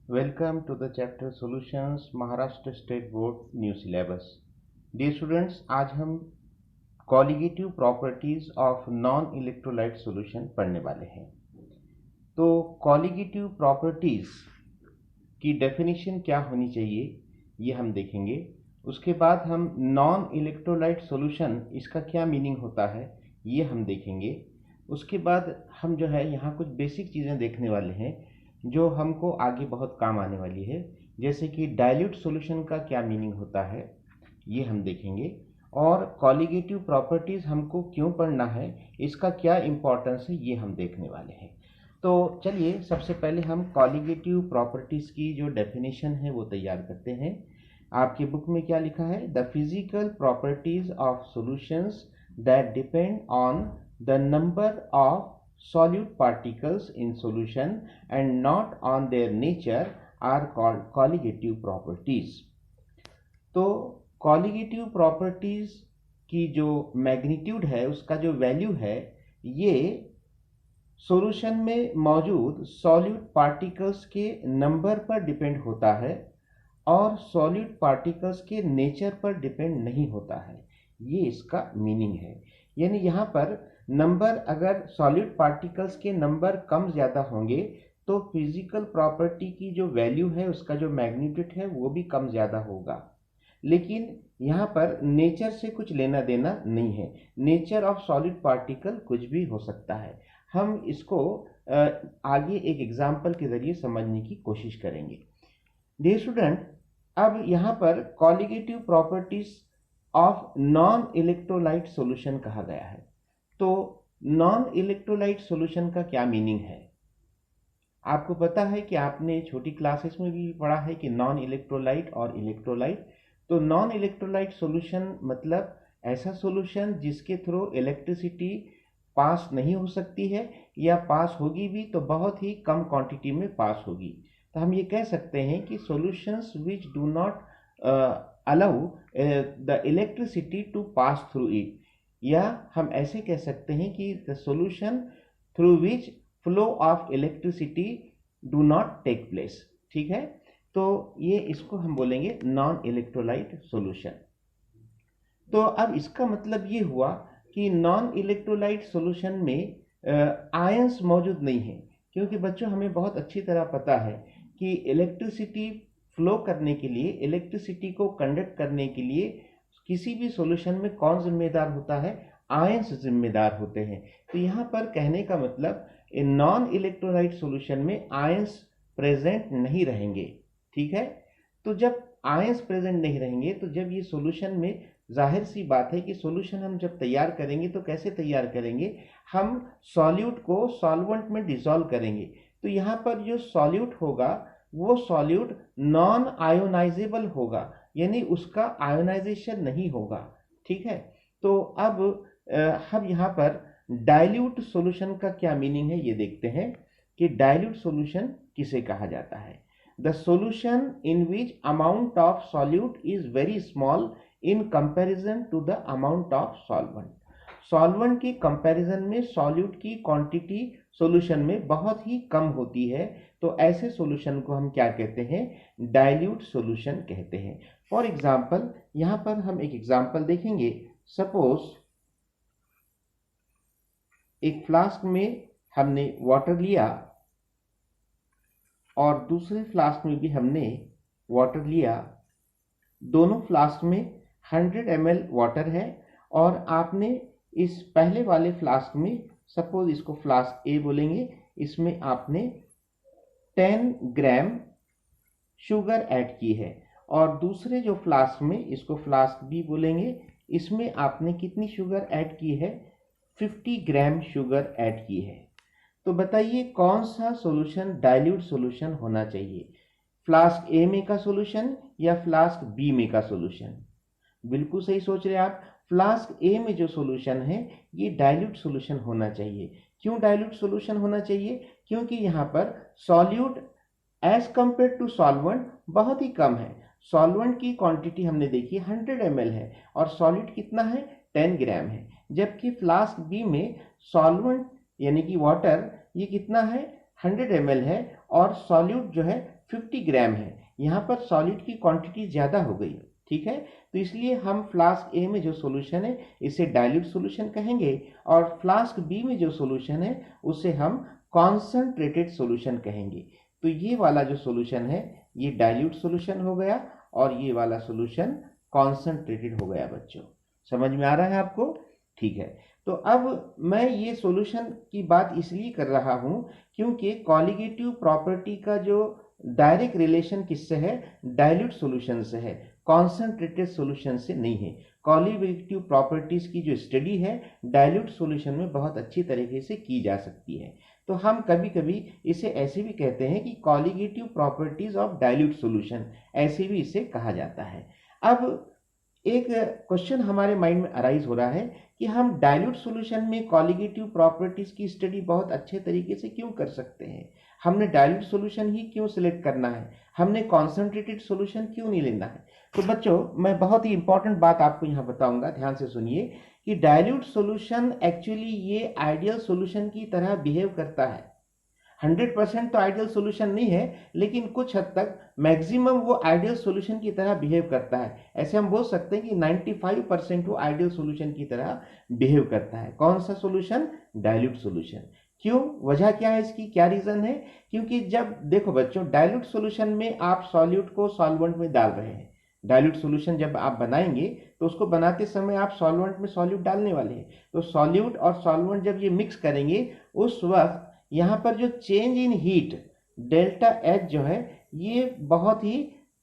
Welcome to the chapter Solutions Maharashtra state board new syllabus. Dear students, आज हम colligative properties of non electrolyte solution पढ़ने वाले हैं। तो कॉलिगेटिव प्रॉपर्टीज की डेफिनेशन क्या होनी चाहिए ये हम देखेंगे। उसके बाद हम नॉन इलेक्ट्रोलाइट सॉल्यूशन, इसका क्या मीनिंग होता है ये हम देखेंगे। उसके बाद हम जो है यहाँ कुछ बेसिक चीज़ें देखने वाले हैं जो हमको आगे बहुत काम आने वाली है, जैसे कि डाइल्यूट सॉल्यूशन का क्या मीनिंग होता है ये हम देखेंगे, और कॉलिगेटिव प्रॉपर्टीज़ हमको क्यों पढ़ना है, इसका क्या इम्पोर्टेंस है ये हम देखने वाले हैं। तो चलिए सबसे पहले हम कॉलिगेटिव प्रॉपर्टीज़ की जो डेफिनेशन है वो तैयार करते हैं। आपके बुक में क्या लिखा है? The physical properties of solutions that depend on the number of solute particles in solution and not on their nature are called colligative properties। तो colligative properties की जो मैग्नीट्यूड है, उसका जो वैल्यू है, ये सॉल्यूशन में मौजूद सॉल्यूट पार्टिकल्स के नंबर पर डिपेंड होता है और सॉल्यूट पार्टिकल्स के नेचर पर डिपेंड नहीं होता है। ये इसका मीनिंग है। यानी यहाँ पर नंबर, अगर सॉलिड पार्टिकल्स के नंबर कम ज़्यादा होंगे तो फिजिकल प्रॉपर्टी की जो वैल्यू है, उसका जो मैग्नीट्यूड है, वो भी कम ज़्यादा होगा। लेकिन यहाँ पर नेचर से कुछ लेना देना नहीं है। नेचर ऑफ सॉलिड पार्टिकल कुछ भी हो सकता है। हम इसको आगे एक एग्जाम्पल के ज़रिए समझने की कोशिश करेंगे। डियर स्टूडेंट, अब यहाँ पर colligative properties of non electrolyte solution कहा गया है। तो नॉन इलेक्ट्रोलाइट सॉल्यूशन का क्या मीनिंग है? आपको पता है कि आपने छोटी क्लासेस में भी पढ़ा है कि नॉन इलेक्ट्रोलाइट और इलेक्ट्रोलाइट। तो नॉन इलेक्ट्रोलाइट सॉल्यूशन मतलब ऐसा सॉल्यूशन जिसके थ्रू इलेक्ट्रिसिटी पास नहीं हो सकती है, या पास होगी भी तो बहुत ही कम क्वांटिटी में पास होगी। तो हम ये कह सकते हैं कि solutions which do not allow the electricity to pass through it, या हम ऐसे कह सकते हैं कि the solution through which flow of electricity do not take place. ठीक है, तो ये इसको हम बोलेंगे नॉन इलेक्ट्रोलाइट सॉल्यूशन। तो अब इसका मतलब ये हुआ कि नॉन इलेक्ट्रोलाइट सॉल्यूशन में आयंस मौजूद नहीं है, क्योंकि बच्चों हमें बहुत अच्छी तरह पता है कि इलेक्ट्रिसिटी फ्लो करने के लिए, इलेक्ट्रिसिटी को कंडक्ट करने के लिए किसी भी सॉल्यूशन में कौन जिम्मेदार होता है? आयंस जिम्मेदार होते हैं। तो यहाँ पर कहने का मतलब नॉन इलेक्ट्रोलाइट सॉल्यूशन में आयंस प्रेजेंट नहीं रहेंगे। ठीक है, तो जब आयंस प्रेजेंट नहीं रहेंगे तो जब ये सॉल्यूशन में, जाहिर सी बात है कि सॉल्यूशन हम जब तैयार करेंगे तो कैसे तैयार करेंगे? हम सॉल्यूट को सॉल्वेंट में डिसॉल्व करेंगे। तो यहाँ पर जो सॉल्यूट होगा वो सॉल्यूट नॉन आयोनाइजेबल होगा, यानी उसका आयोनाइजेशन नहीं होगा। ठीक है, तो अब हम यहाँ पर डाइल्यूट सॉल्यूशन का क्या मीनिंग है ये देखते हैं कि डाइल्यूट सॉल्यूशन किसे कहा जाता है। The solution in which amount of solute is very small in comparison to the amount of solvent. Solvent की कंपैरिजन में सॉल्यूट की क्वांटिटी सॉल्यूशन में बहुत ही कम होती है। तो ऐसे सॉल्यूशन को हम क्या कहते हैं? डाइल्यूट सॉल्यूशन कहते हैं। फॉर एग्जाम्पल, यहाँ पर हम एक एग्जाम्पल देखेंगे। सपोज एक फ्लास्क में हमने वाटर लिया और दूसरे फ्लास्क में भी हमने वाटर लिया। दोनों फ्लास्क में 100 ml वाटर है और आपने इस पहले वाले फ्लास्क में, सपोज इसको फ्लास्क ए बोलेंगे, इसमें आपने 10 ग्राम शुगर ऐड की है, और दूसरे जो फ्लास्क में, इसको फ्लास्क बी बोलेंगे, इसमें आपने कितनी शुगर ऐड की है? 50 ग्राम शुगर ऐड की है। तो बताइए कौन सा सॉल्यूशन डाइल्यूट सॉल्यूशन होना चाहिए? फ्लास्क ए में का सॉल्यूशन या फ्लास्क बी में का सॉल्यूशन? बिल्कुल सही सोच रहे हैं आप। फ्लास्क ए में जो सॉल्यूशन है ये डाइल्यूट सॉल्यूशन होना चाहिए। क्यों डाइल्यूट सॉल्यूशन होना चाहिए? क्योंकि यहाँ पर solute as compare to solvent बहुत ही कम है। सॉल्वेंट की क्वांटिटी हमने देखी 100 ml है और सॉल्यूट कितना है? 10 ग्राम है। जबकि फ्लास्क बी में सॉल्वेंट यानी कि वाटर, ये कितना है? 100 ml है और सॉल्यूट जो है 50 ग्राम है, यहाँ पर सॉलिड की क्वांटिटी ज़्यादा हो गई, ठीक है। तो इसलिए हम फ्लास्क ए में जो सोल्यूशन है इसे डाइल्यूट सोल्यूशन कहेंगे, और फ्लास्क बी में जो सोल्यूशन है उसे हम कॉन्सनट्रेटेड सोल्यूशन कहेंगे। तो ये वाला जो सोल्यूशन है ये डाइल्यूट सोल्यूशन हो गया, और ये वाला सोल्यूशन कॉन्सनट्रेटेड हो गया बच्चों। समझ में आ रहा है आपको? ठीक है। तो अब मैं ये सॉल्यूशन की बात इसलिए कर रहा हूं क्योंकि कॉलिगेटिव प्रॉपर्टी का जो डायरेक्ट रिलेशन किससे है? डाइल्यूट सॉल्यूशन से है, कॉन्सनट्रेटेड सॉल्यूशन से नहीं है। कॉलिगेटिव प्रॉपर्टीज की जो स्टडी है डाइल्यूट सॉल्यूशन में बहुत अच्छी तरीके से की जा सकती है। तो हम कभी कभी इसे ऐसे भी कहते हैं कि colligative properties of dilute solution, ऐसे भी इसे कहा जाता है। अब एक क्वेश्चन हमारे माइंड में अराइज हो रहा है कि हम डाइल्यूट सॉल्यूशन में कॉलिगेटिव प्रॉपर्टीज की स्टडी बहुत अच्छे तरीके से क्यों कर सकते हैं? हमने डाइल्यूट सॉल्यूशन ही क्यों सिलेक्ट करना है? हमने कॉन्सनट्रेटेड सॉल्यूशन क्यों नहीं लेना है? तो बच्चों मैं बहुत ही इंपॉर्टेंट बात आपको यहाँ बताऊंगा, ध्यान से सुनिए कि डाइल्यूट सॉल्यूशन एक्चुअली ये आइडियल सॉल्यूशन की तरह बिहेव करता है। 100% तो आइडियल सॉल्यूशन नहीं है, लेकिन कुछ हद तक मैक्सिमम वो आइडियल सॉल्यूशन की तरह बिहेव करता है। ऐसे हम बोल सकते हैं कि 95% वो आइडियल सॉल्यूशन की तरह बिहेव करता है। कौन सा सॉल्यूशन? Dilute solution. क्यों? वजह क्या है इसकी, क्या रीजन है? क्योंकि जब देखो बच्चों, डाइल्यूट सॉल्यूशन में आप सॉल्यूट को सॉल्वेंट में डाल रहे हैं। डाइल्यूट सॉल्यूशन जब आप बनाएंगे तो उसको बनाते समय आप सॉल्वेंट में सॉल्यूट डालने वाले हैं। तो सॉल्यूट और सॉल्वेंट जब ये मिक्स करेंगे उस वक्त यहाँ पर जो change in heat delta H जो है ये बहुत ही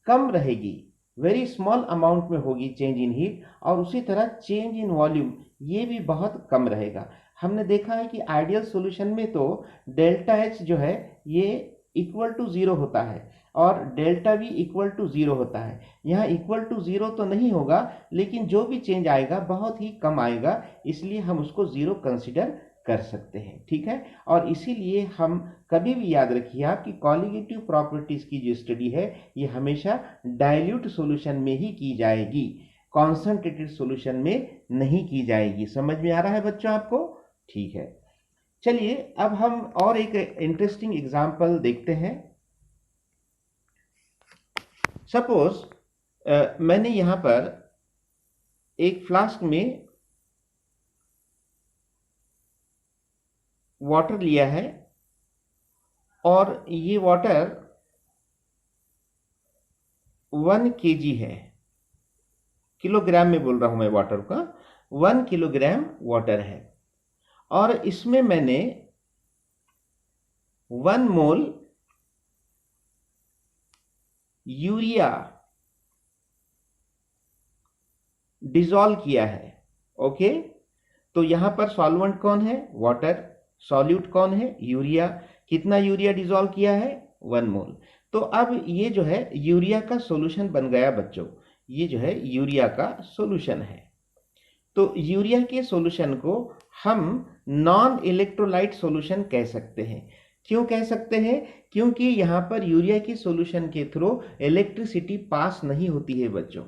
कम रहेगी, वेरी स्मॉल अमाउंट में होगी चेंज इन हीट, और उसी तरह चेंज इन वॉल्यूम ये भी बहुत कम रहेगा। हमने देखा है कि आइडियल सॉल्यूशन में तो डेल्टा एच जो है ये इक्वल टू 0 होता है और डेल्टा वी इक्वल टू 0 होता है। यहाँ इक्वल टू 0 तो नहीं होगा, लेकिन जो भी चेंज आएगा बहुत ही कम आएगा, इसलिए हम उसको 0 कंसिडर कर सकते हैं, ठीक है। और इसीलिए हम कभी भी याद रखिए आप कि कॉलिगेटिव प्रॉपर्टीज की जो स्टडी है ये हमेशा डाइल्यूट सॉल्यूशन में ही की जाएगी, कॉन्सनट्रेटेड सॉल्यूशन में नहीं की जाएगी। समझ में आ रहा है बच्चों आपको? ठीक है। चलिए अब हम और एक इंटरेस्टिंग एग्जांपल देखते हैं। सपोज मैंने यहां पर एक फ्लास्क में वाटर लिया है और ये वाटर 1 kg है, किलोग्राम में बोल रहा हूं मैं वाटर का, 1 किलोग्राम वाटर है, और इसमें मैंने 1 मोल यूरिया डिसॉल्व किया है। ओके, तो यहां पर सॉल्वेंट कौन है? वाटर। सॉल्यूट कौन है? यूरिया। कितना यूरिया डिसॉल्व किया है? 1 मोल। तो अब ये जो है यूरिया का सॉल्यूशन बन गया बच्चों, ये जो है यूरिया का सॉल्यूशन है। तो यूरिया के सॉल्यूशन को हम नॉन इलेक्ट्रोलाइट सॉल्यूशन कह सकते हैं। क्यों कह सकते हैं? क्योंकि यहां पर यूरिया के सॉल्यूशन के थ्रू इलेक्ट्रिसिटी पास नहीं होती है बच्चों।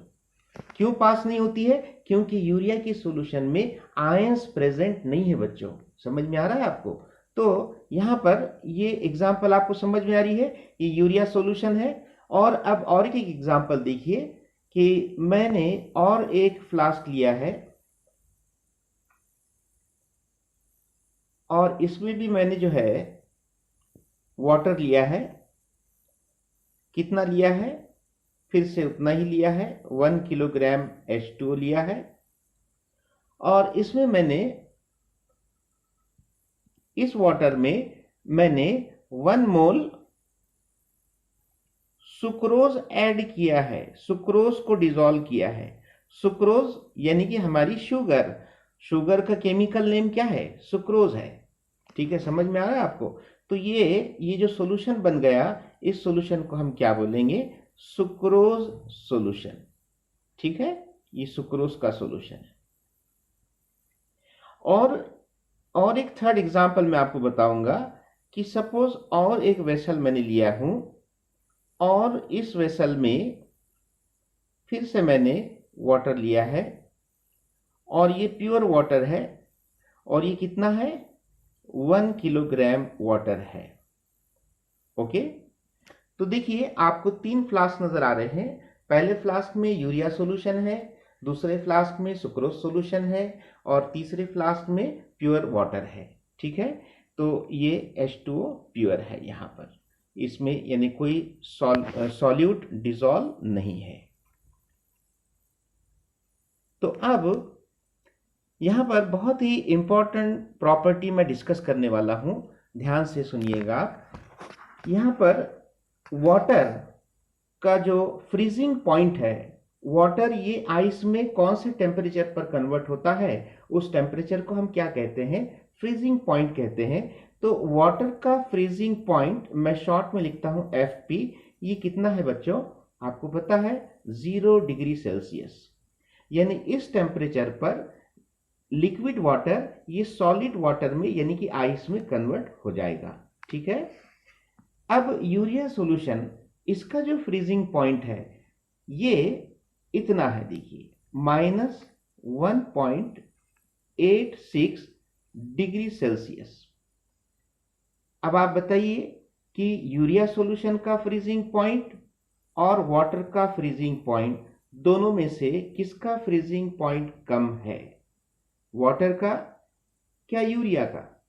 क्यों पास नहीं होती है? क्योंकि यूरिया के सॉल्यूशन में आयंस प्रेजेंट नहीं है बच्चों। समझ में आ रहा है आपको? तो यहां पर ये एग्जांपल आपको समझ में आ रही है, ये यूरिया सॉल्यूशन है। और अब और एक एग्जांपल देखिए कि मैंने और एक फ्लास्क लिया है और इसमें भी मैंने जो है वाटर लिया है। कितना लिया है? फिर से उतना ही लिया है, 1 किलोग्राम H2O लिया है, और इसमें मैंने इस वाटर में मैंने 1 मोल सुक्रोज ऐड किया है, सुक्रोज को डिसॉल्व किया है। सुक्रोज यानी कि हमारी शुगर, शुगर का केमिकल नेम क्या है? सुक्रोज है, ठीक है। समझ में आ रहा है आपको? तो ये जो सॉल्यूशन बन गया, इस सॉल्यूशन को हम क्या बोलेंगे? सुक्रोज सॉल्यूशन, ठीक है। ये सुक्रोज का सॉल्यूशन है। और एक थर्ड एग्जांपल मैं आपको बताऊंगा कि सपोज और एक वेसल मैंने लिया हूं और इस वेसल में फिर से मैंने वाटर लिया है और ये प्योर वाटर है, और ये कितना है? 1 किलोग्राम वाटर है। ओके, तो देखिए आपको 3 फ्लास्क नजर आ रहे हैं। पहले फ्लास्क में यूरिया सॉल्यूशन है, दूसरे फ्लास्क में सुक्रोज सॉल्यूशन है और तीसरे फ्लास्क में प्योर वाटर है। ठीक है, तो ये H2O प्योर है यहाँ पर, इसमें यानी कोई सॉल्यूट डिसॉल्व नहीं है। तो अब यहाँ पर बहुत ही इंपॉर्टेंट प्रॉपर्टी मैं डिस्कस करने वाला हूँ, ध्यान से सुनिएगा। यहाँ पर वाटर का जो फ्रीजिंग पॉइंट है, वाटर ये आइस में कौन से टेम्परेचर पर कन्वर्ट होता है, उस टेम्परेचर को हम क्या कहते हैं, फ्रीजिंग पॉइंट कहते हैं। तो वाटर का फ्रीजिंग पॉइंट मैं शॉर्ट में लिखता हूं FP। ये कितना है बच्चों, आपको पता है 0 डिग्री सेल्सियस। यानी इस टेम्परेचर पर लिक्विड वाटर ये सॉलिड वाटर में यानी कि आइस में कन्वर्ट हो जाएगा। ठीक है, अब यूरिया सॉल्यूशन, इसका जो फ्रीजिंग पॉइंट है ये इतना है, देखिए -1.86 डिग्री सेल्सियस। अब आप बताइए कि यूरिया सॉल्यूशन का फ्रीजिंग पॉइंट और वाटर का फ्रीजिंग पॉइंट दोनों में से किसका फ्रीजिंग पॉइंट कम है, वाटर का क्या यूरिया का?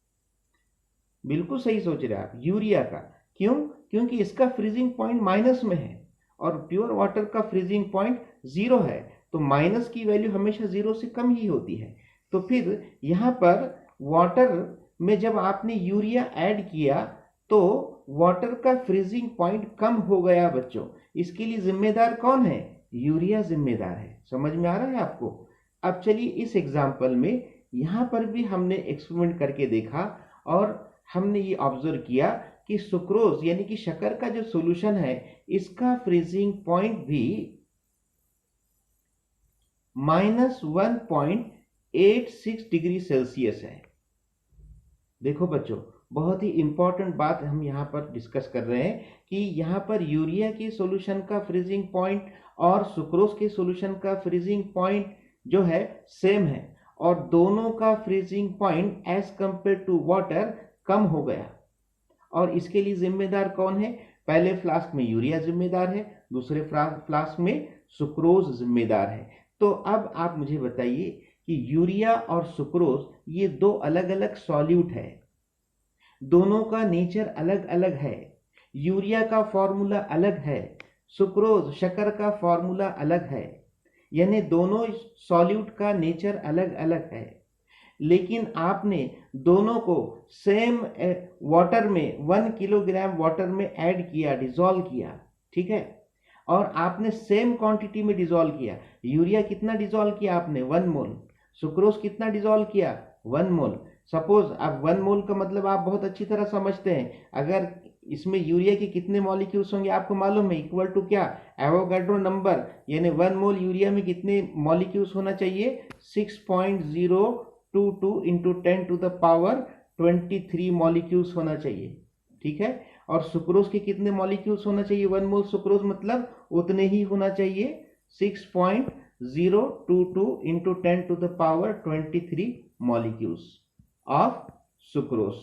बिल्कुल सही सोच रहे हैं आप, यूरिया का। क्यों? क्योंकि इसका फ्रीजिंग पॉइंट माइनस में है और प्योर वाटर का फ्रीजिंग पॉइंट 0 है, तो माइनस की वैल्यू हमेशा 0 से कम ही होती है। तो फिर यहाँ पर वाटर में जब आपने यूरिया ऐड किया तो वाटर का फ्रीजिंग पॉइंट कम हो गया बच्चों। इसके लिए जिम्मेदार कौन है? यूरिया जिम्मेदार है। समझ में आ रहा है आपको? अब चलिए इस एग्जाम्पल में यहाँ पर भी हमने एक्सपेरिमेंट करके देखा और हमने ये ऑब्जर्व किया कि सुक्रोज यानी कि शक्कर का जो सॉल्यूशन है इसका फ्रीजिंग पॉइंट भी -1.86 डिग्री सेल्सियस है। देखो बच्चों, बहुत ही इंपॉर्टेंट बात हम यहाँ पर डिस्कस कर रहे हैं कि यहाँ पर यूरिया के सॉल्यूशन का फ्रीजिंग पॉइंट और सुक्रोज के सॉल्यूशन का फ्रीजिंग पॉइंट जो है सेम है और दोनों का freezing point as compare to water कम हो गया। और इसके लिए जिम्मेदार कौन है? पहले फ्लास्क में यूरिया जिम्मेदार है, दूसरे फ्लास्क में सुक्रोज जिम्मेदार है। तो अब आप मुझे बताइए कि यूरिया और सुक्रोज ये दो अलग अलग सॉल्यूट है, दोनों का नेचर अलग अलग है। यूरिया का फॉर्मूला अलग है, सुक्रोज शक्कर का फॉर्मूला अलग है, यानी दोनों सॉल्यूट का नेचर अलग अलग है। लेकिन आपने दोनों को सेम वाटर में 1 किलोग्राम वाटर में ऐड किया, डिसॉल्व किया, ठीक है, और आपने सेम क्वांटिटी में डिसॉल्व किया। यूरिया कितना डिसॉल्व किया आपने? 1 मोल। सुक्रोज कितना डिसॉल्व किया? 1 मोल। सपोज अब 1 मोल का मतलब आप बहुत अच्छी तरह समझते हैं। अगर इसमें यूरिया के कितने मॉलिक्यूल्स होंगे आपको मालूम है, इक्वल टू क्या? एवोगाड्रो नंबर, यानी 1 मोल यूरिया में कितने मॉलिक्यूल्स होना चाहिए? 6.022 into 10 to the power 23 molecules होना चाहिए। ठीक है, और सुक्रोज के कितने मॉलिक्यूल्स होना चाहिए? 1 मोल सुक्रोज मतलब उतने ही होना चाहिए, 6.022 into 10 to the power 23 molecules of sucrose.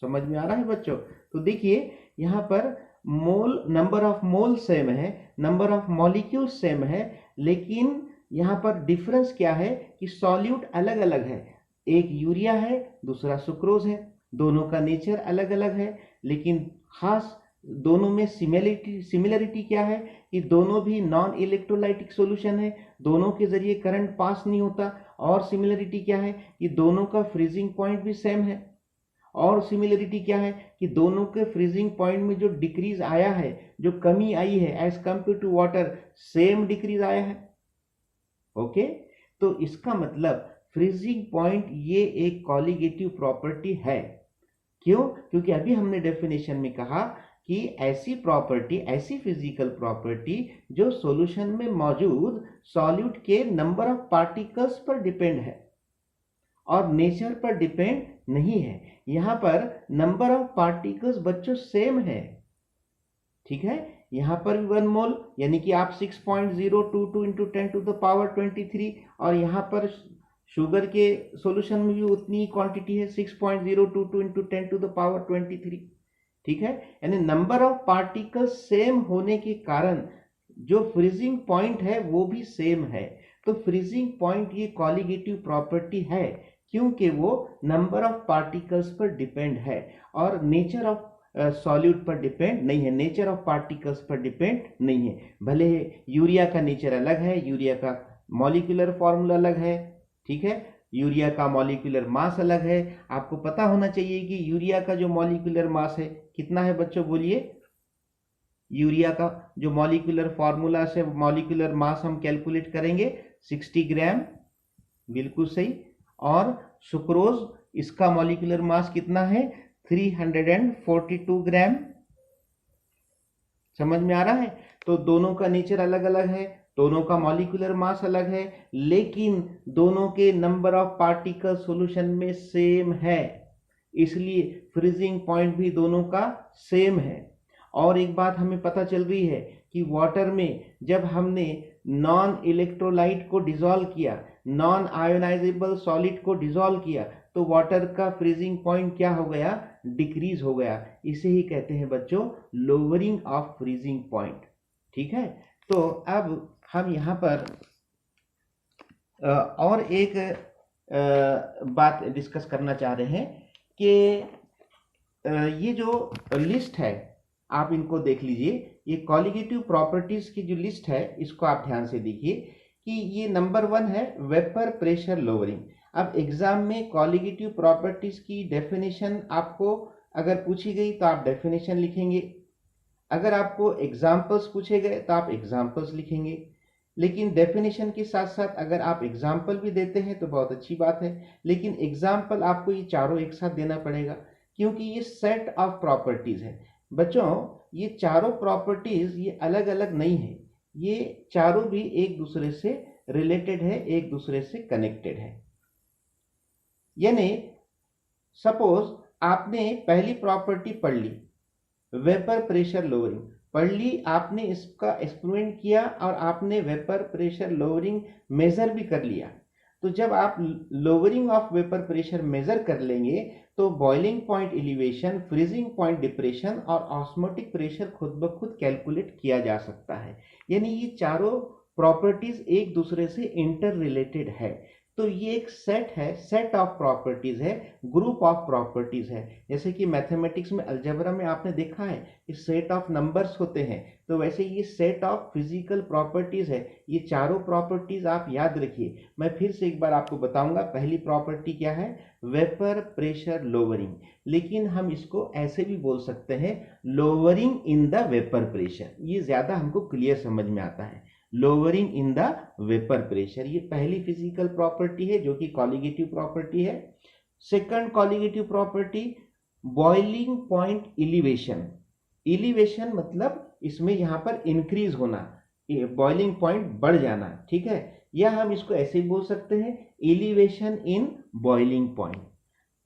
समझ में आ रहा है बच्चों? तो देखिए यहाँ पर मोल, नंबर ऑफ मोल सेम है, नंबर ऑफ मॉलिक्यूल सेम है, लेकिन यहाँ पर डिफरेंस क्या है कि सॉल्यूट अलग अलग है। एक यूरिया है, दूसरा सुक्रोज है, दोनों का नेचर अलग अलग है, लेकिन खास दोनों में सिमिलरिटी क्या है कि दोनों भी नॉन इलेक्ट्रोलाइटिक सॉल्यूशन है, दोनों के जरिए करंट पास नहीं होता। और सिमिलरिटी क्या है कि दोनों का फ्रीजिंग पॉइंट भी सेम है। और सिमिलरिटी क्या है कि दोनों के फ्रीजिंग पॉइंट में जो डिक्रीज आया है, जो कमी आई है as compare to water, same decrease आया है। ओके, तो इसका मतलब फ्रीजिंग पॉइंट ये एक कॉलिगेटिव प्रॉपर्टी है। क्यों? क्योंकि अभी हमने डेफिनेशन में कहा कि ऐसी प्रॉपर्टी, ऐसी फिजिकल प्रॉपर्टी जो सॉल्यूशन में मौजूद सॉल्यूट के नंबर ऑफ पार्टिकल्स पर डिपेंड है और नेचर पर डिपेंड नहीं है। यहां पर नंबर ऑफ पार्टिकल्स बच्चों सेम है। ठीक है, यहां पर भी 1 मोल यानी कि आप 6.022 इंटू 10 टू द पावर 23, और यहां पर शुगर के सॉल्यूशन में भी उतनी क्वांटिटी है, 6.022 इंटू 10 टू द पावर 23। ठीक है, यानी नंबर ऑफ पार्टिकल्स सेम होने के कारण जो फ्रीजिंग पॉइंट है वो भी सेम है। तो फ्रीजिंग पॉइंट ये कॉलीगेटिव प्रॉपर्टी है क्योंकि वो नंबर ऑफ पार्टिकल्स पर डिपेंड है और नेचर ऑफ सॉल्यूट पर डिपेंड नहीं है, नेचर ऑफ पार्टिकल्स पर डिपेंड नहीं है। भले यूरिया का नेचर अलग है, यूरिया का मॉलिक्यूलर फॉर्मूला अलग है, ठीक है, यूरिया का मॉलिक्यूलर मास अलग है। आपको पता होना चाहिए कि यूरिया का जो मॉलिक्यूलर मास है कितना है बच्चों, बोलिए। यूरिया का जो मॉलिक्यूलर फॉर्मूला से मॉलिक्यूलर मास हम कैलकुलेट करेंगे 60 ग्राम, बिल्कुल सही। और सुक्रोज, इसका मॉलिक्यूलर मास कितना है 342 ग्राम। समझ में आ रहा है? तो दोनों का नेचर अलग अलग है, दोनों का मॉलिक्यूलर मास अलग है, लेकिन दोनों के नंबर ऑफ पार्टिकल सॉल्यूशन में सेम है, इसलिए फ्रीजिंग पॉइंट भी दोनों का सेम है। और एक बात हमें पता चल रही है कि वाटर में जब हमने नॉन इलेक्ट्रोलाइट को डिसॉल्व किया, नॉन आयोनाइजेबल सॉलिड को डिसॉल्व किया, तो वाटर का फ्रीजिंग पॉइंट क्या हो गया, डिक्रीज हो गया। इसे ही कहते हैं बच्चों लोअरिंग ऑफ फ्रीजिंग पॉइंट। ठीक है, तो अब हम यहाँ पर और एक बात डिस्कस करना चाह रहे हैं कि ये जो लिस्ट है आप इनको देख लीजिए, ये कॉलीगेटिव प्रॉपर्टीज की जो लिस्ट है इसको आप ध्यान से देखिए कि ये नंबर 1 है वेपर प्रेशर लोअरिंग। अब एग्जाम में कॉलीगेटिव प्रॉपर्टीज की डेफिनेशन आपको अगर पूछी गई तो आप डेफिनेशन लिखेंगे, अगर आपको एग्जाम्पल्स पूछे गए तो आप एग्जाम्पल्स लिखेंगे। लेकिन डेफिनेशन के साथ साथ अगर आप एग्जाम्पल भी देते हैं तो बहुत अच्छी बात है, लेकिन एग्जाम्पल आपको ये चारों एक साथ देना पड़ेगा क्योंकि ये सेट ऑफ प्रॉपर्टीज है। बच्चों ये चारों प्रॉपर्टीज ये अलग अलग नहीं है, ये चारों भी एक दूसरे से रिलेटेड है, एक दूसरे से कनेक्टेड है। यानी सपोज आपने पहली प्रॉपर्टी पढ़ ली वेपर प्रेशर लोअरिंग, पढ़ ली, आपने इसका एक्सपेरिमेंट किया और आपने वेपर प्रेशर लोअरिंग मेजर भी कर लिया। तो जब आप lowering of vapour pressure measure कर लेंगे तो boiling point elevation, freezing point depression और ऑस्मोटिक प्रेशर खुद ब खुद कैलकुलेट किया जा सकता है। यानी ये चारों प्रॉपर्टीज एक दूसरे से इंटर रिलेटेड है। तो ये एक सेट है, सेट ऑफ प्रॉपर्टीज है, ग्रुप ऑफ प्रॉपर्टीज है। जैसे कि मैथमेटिक्स में अलजेब्रा में आपने देखा है कि सेट ऑफ नंबर्स होते हैं, तो वैसे ये सेट ऑफ फिजिकल प्रॉपर्टीज है। ये चारों प्रॉपर्टीज आप याद रखिए। मैं फिर से एक बार आपको बताऊंगा, पहली प्रॉपर्टी क्या है, वेपर प्रेशर लोअरिंग, लेकिन हम इसको ऐसे भी बोल सकते हैं lowering in the vapour pressure, ये ज्यादा हमको क्लियर समझ में आता है। Lowering in the vapour pressure, ये पहली फिजिकल प्रॉपर्टी है जो कि कॉलीगेटिव प्रॉपर्टी है। Second colligative property boiling point elevation. Elevation मतलब इसमें यहां पर इंक्रीज होना, बॉइलिंग पॉइंट बढ़ जाना, ठीक है, या हम इसको ऐसे ही बोल सकते हैं elevation in boiling point.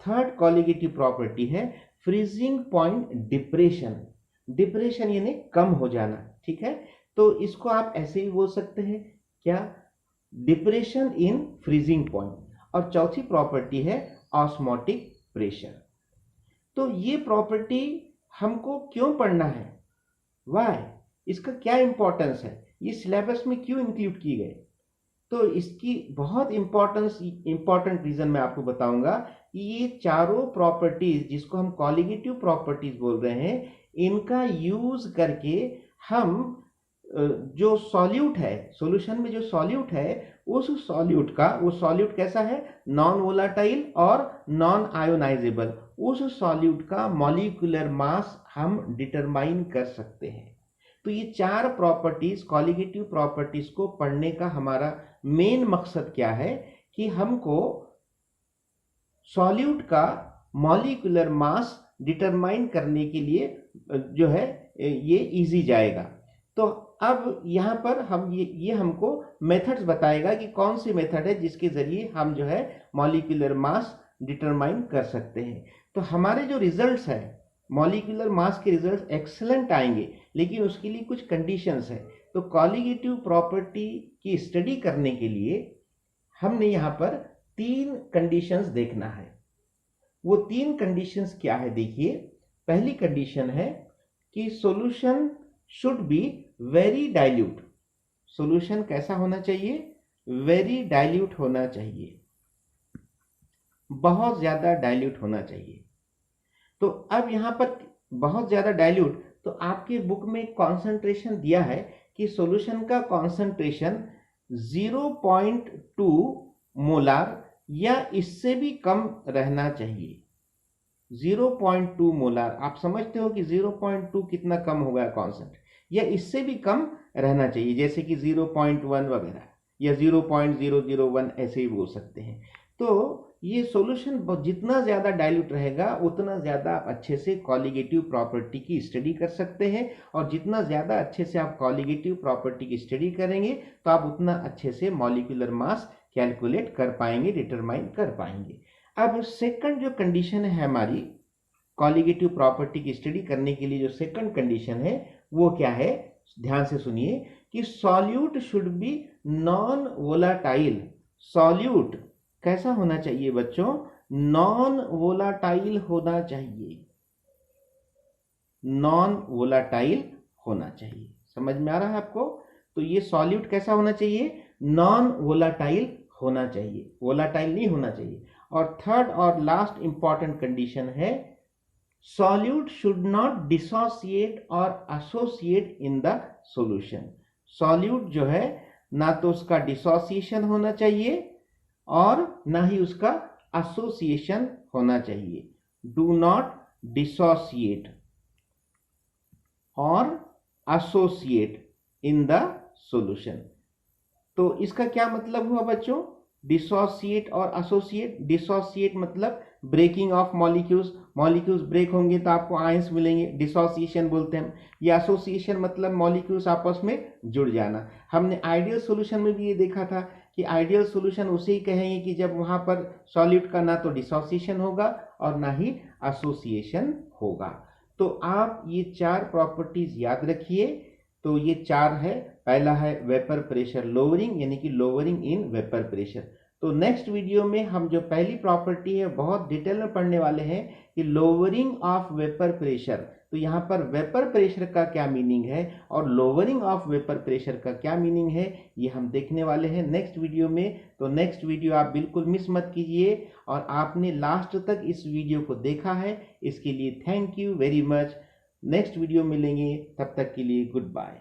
Third colligative property है फ्रीजिंग पॉइंट डिप्रेशन। डिप्रेशन यानी कम हो जाना, ठीक है, तो इसको आप ऐसे ही बोल सकते हैं क्या, डिप्रेशन इन फ्रीजिंग पॉइंट। और चौथी प्रॉपर्टी है ऑस्मोटिक प्रेशर। तो ये प्रॉपर्टी हमको क्यों पढ़ना है, वाई, इसका क्या इंपॉर्टेंस है, ये सिलेबस में क्यों इंक्लूड की गए, तो इसकी बहुत इंपॉर्टेंट रीजन मैं आपको बताऊंगा कि ये चारों प्रॉपर्टीज जिसको हम कॉलीगेटिव प्रॉपर्टीज बोल रहे हैं, इनका यूज करके हम जो सॉल्यूट है, सॉल्यूशन में जो सॉल्यूट है, उस सॉल्यूट का, वो सॉल्यूट कैसा है, नॉन वोलाटाइल और नॉन आयोनाइजेबल, उस सॉल्यूट का मॉलिक्यूलर मास हम डिटरमाइन कर सकते हैं। तो ये चार प्रॉपर्टीज, कॉलीगेटिव प्रॉपर्टीज को पढ़ने का हमारा मेन मकसद क्या है कि हमको सॉल्यूट का मॉलिक्यूलर मास डिटरमाइन करने के लिए जो है ये इजी जाएगा। तो अब यहाँ पर हम ये हमको मेथड्स बताएगा कि कौन सी मेथड है जिसके जरिए हम जो है मॉलिक्यूलर मास डिटरमाइन कर सकते हैं। तो हमारे जो रिजल्ट्स है, मॉलिक्यूलर मास के रिजल्ट्स एक्सीलेंट आएंगे, लेकिन उसके लिए कुछ कंडीशंस है। तो कॉलीगेटिव प्रॉपर्टी की स्टडी करने के लिए हमने यहाँ पर 3 कंडीशंस देखना है। वो 3 कंडीशंस क्या है देखिए। पहली कंडीशन है कि solution should be very dilute. Solution कैसा होना चाहिए? वेरी डाइल्यूट होना चाहिए, बहुत ज्यादा डाइल्यूट होना चाहिए। तो अब यहां पर बहुत ज्यादा डाइल्यूट, तो आपके बुक में कॉन्सेंट्रेशन दिया है कि सॉल्यूशन का कॉन्सेंट्रेशन 0.2 मोलार या इससे भी कम रहना चाहिए। 0.2 मोलार, आप समझते हो कि 0.2 कितना कम होगा कॉन्सेंट्रेशन, या इससे भी कम रहना चाहिए, जैसे कि 0.1 वगैरह या 0.001 ऐसे ही बोल सकते हैं। तो ये सॉल्यूशन जितना ज्यादा डाइल्यूट रहेगा उतना ज्यादा आप अच्छे से कॉलिगेटिव प्रॉपर्टी की स्टडी कर सकते हैं, और जितना ज्यादा अच्छे से आप कॉलिगेटिव प्रॉपर्टी की स्टडी करेंगे तो आप उतना अच्छे से मॉलिक्यूलर मास कैलकुलेट कर पाएंगे, डिटरमाइन कर पाएंगे। अब सेकंड जो कंडीशन है हमारी कॉलिगेटिव प्रॉपर्टी की स्टडी करने के लिए, जो सेकंड कंडीशन है वो क्या है? ध्यान से सुनिए कि solute should be non volatile. Solute कैसा होना चाहिए बच्चों? नॉन वोलाटाइल होना चाहिए, नॉन वोलाटाइल होना चाहिए। समझ में आ रहा है आपको? तो ये सॉल्यूट कैसा होना चाहिए? नॉन वोलाटाइल होना चाहिए, वोलाटाइल नहीं होना चाहिए। और थर्ड और लास्ट इंपॉर्टेंट कंडीशन है सॉल्यूट शुड नॉट डिसोसिएट और associate in the solution. Solute जो है ना तो उसका डिसोसिएशन होना चाहिए और ना ही उसका एसोसिएशन होना चाहिए। डू नॉट डिसोसिएट और एसोसिएट इन द सॉल्यूशन। तो इसका क्या मतलब हुआ बच्चों? डिसोसिएट और एसोसिएट। डिसोसिएट मतलब breaking of molecules, molecules break होंगे तो आपको आयंस मिलेंगे, डिसोसिएशन बोलते हैं। या एसोसिएशन मतलब मॉलिक्यूल्स आपस में जुड़ जाना। हमने आइडियल सॉल्यूशन में भी ये देखा था कि आइडियल सॉल्यूशन उसे ही कहेंगे कि जब वहां पर सॉल्यूट का ना तो डिसोसिएशन होगा और ना ही एसोसिएशन होगा। तो आप ये चार प्रॉपर्टीज याद रखिए। तो ये चार है। पहला है वेपर प्रेशर लोअरिंग, यानी कि लोअरिंग इन वेपर प्रेशर। तो नेक्स्ट वीडियो में हम जो पहली प्रॉपर्टी है बहुत डिटेल में पढ़ने वाले हैं कि लोअरिंग ऑफ वेपर प्रेशर। तो यहाँ पर वेपर प्रेशर का क्या मीनिंग है और लोअरिंग ऑफ वेपर प्रेशर का क्या मीनिंग है, ये हम देखने वाले हैं नेक्स्ट वीडियो में। तो नेक्स्ट वीडियो आप बिल्कुल मिस मत कीजिए। और आपने लास्ट तक इस वीडियो को देखा है, इसके लिए thank you very much. Next video मिलेंगे, तब तक के लिए गुड बाय।